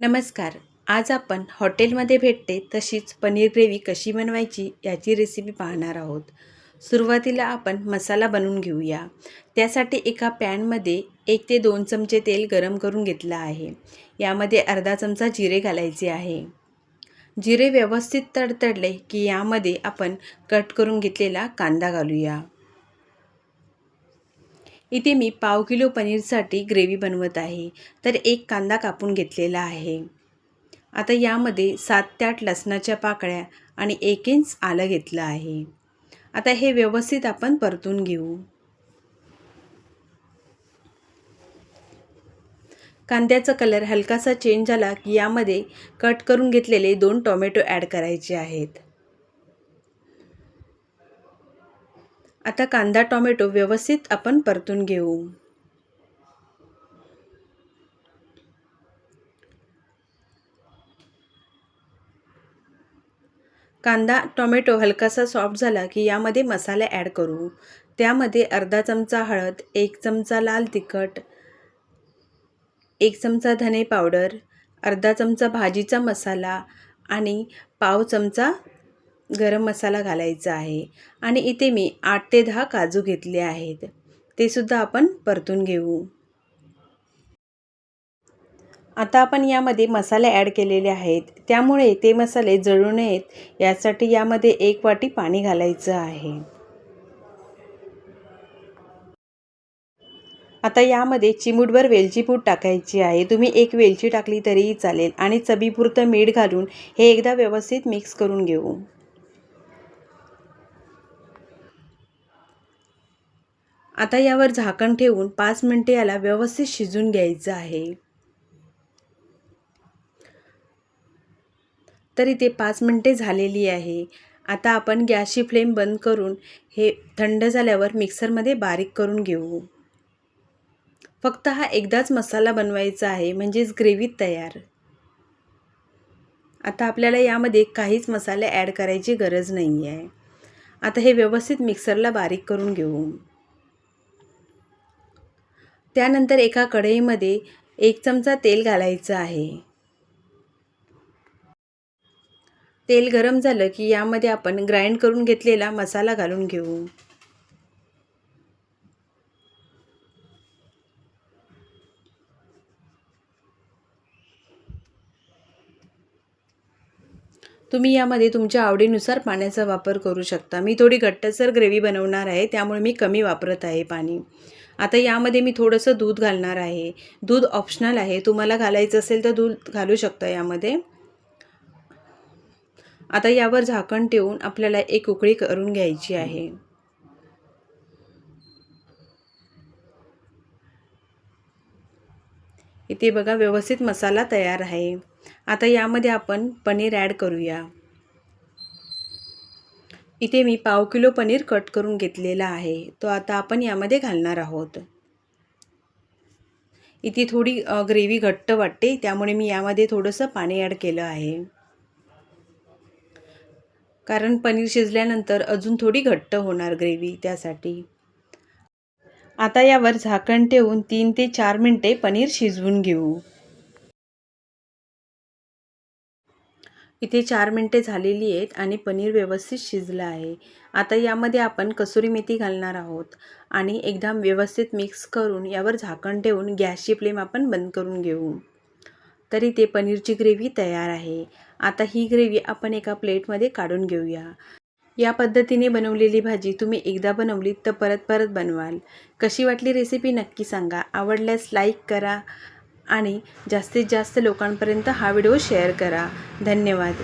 नमस्कार. आज आपण हॉटेलमध्ये भेटते तशीच पनीर ग्रेव्ही कशी बनवायची याची रेसिपी पाहणार आहोत. सुरुवातीला आपण मसाला बनवून घेऊया. त्यासाठी एका पॅनमध्ये 1 ते 2 चमचे तेल गरम करून घेतलं आहे. यामध्ये अर्धा चमचा जिरे घालायचे आहे. जिरे व्यवस्थित तडतडले की यामध्ये आपण कट करून घेतलेला कांदा घालूया. इथे मी पाव किलो पनीरसाठी ग्रेव्ही बनवत आहे, तर एक कांदा कापून घेतलेला आहे. आता यामध्ये 7 ते 8 लसणाच्या पाकळ्या आणि 1 इंच आलं घेतलं आहे. आता हे व्यवस्थित आपण परतून घेऊ. कांद्याचा कलर हलकासा चेंज झाला की यामध्ये कट करून घेतलेले 2 टोमॅटो ॲड करायचे आहेत. आता कांदा टोमॅटो व्यवस्थित आपण परतून घेऊ. कांदा टोमॅटो हलकासा सॉफ्ट झाला की यामध्ये मसाले ॲड करू. त्यामध्ये अर्धा चमचा हळद, 1 चमचा लाल तिखट, 1 चमचा धने पावडर, अर्धा चमचा भाजीचा मसाला आणि पाव चमचा गरम मसाला घालायचा आहे. आणि इथे मी 8 ते 10 काजू घेतले आहेत. ते सुद्धा आपण परतून घेऊ. आता आपण यामध्ये मसाले ॲड केलेले आहेत, त्यामुळे ते मसाले जळू नयेत यासाठी यामध्ये 1 वाटी पाणी घालायचं आहे. आता यामध्ये चिमूटभर वेलची पूड टाकायची आहे. तुम्ही 1 वेलची टाकली तरीही चालेल आणि चवीपुरतं मीठ घालून हे एकदा व्यवस्थित मिक्स करून घेऊ. आता यावर झाकण ठेवून 5 मिनिटे याला व्यवस्थित शिजून घ्यायचं आहे. तरी ते 5 मिनिटे झालेली आहे. आता आपण गॅसची फ्लेम बंद करून हे थंड झाल्यावर मिक्सरमध्ये बारीक करून घेऊ. फक्त हा एकदाच मसाला बनवायचा आहे, म्हणजेच ग्रेव्ही तयार. आता आपल्याला यामध्ये काहीच मसाले ॲड करायची गरज नाही आहे. आता हे व्यवस्थित मिक्सरला बारीक करून घेऊ. त्यानंतर एका कढईमध्ये 1 चमचा तेल घालायचं आहे. तेल गरम झालं की यामध्ये आपण ग्राइंड करून घेतलेला मसाला घालून घेऊ. तुम्ही यामध्ये तुमच्या आवडीनुसार पाण्याचा वापर करू शकता. मी थोडी घट्टसर ग्रेव्ही बनवणार आहे, त्यामुळे मी कमी वापरत आहे पाणी. आता यामध्ये मी थोडंसं दूध घालणार आहे. दूध ऑप्शनल आहे, तुम्हाला घालायचं असेल तर दूध घालू शकता यामध्ये. आता यावर झाकण ठेवून आपल्याला एक उकळी करून घ्यायची आहे. इथे बघा व्यवस्थित मसाला तयार आहे. आता यामध्ये आपण पनीर ॲड करूया. इथे मी पाव किलो पनीर कट करून घेतलेला आहे. तो आता आपण यामध्ये घालणार आहोत. इथे थोडी ग्रेव्ही घट्ट वाटते, त्यामुळे मी यामध्ये थोडंसं पाणी ॲड केलं आहे. कारण पनीर शिजल्यानंतर अजून थोडी घट्ट होणार ग्रेव्ही, त्यासाठी. आता यावर झाकण ठेवून 3 ते 4 मिनिटे पनीर शिजवून घेऊ. इथे 4 मिनिटे झालेली आहेत आणि पनीर व्यवस्थित शिजलं आहे. आता यामध्ये आपण कसुरी मेथी घालणार आहोत आणि एकदा व्यवस्थित मिक्स करून यावर झाकण ठेवून गॅसची फ्लेम आपण बंद करून घेऊ. तरी ते पनीरची ग्रेव्ही तयार आहे. आता ही ग्रेव्ही आपण एका प्लेटमध्ये काढून घेऊया. या पद्धतीने बनवलेली भाजी तुम्ही एकदा बनवलीत तर परत परत बनवाल. कशी वाटली रेसिपी नक्की सांगा. आवडल्यास लाईक करा आणि जास्तीत जास्त लोकांपर्यंत हा व्हिडिओ शेअर करा. धन्यवाद.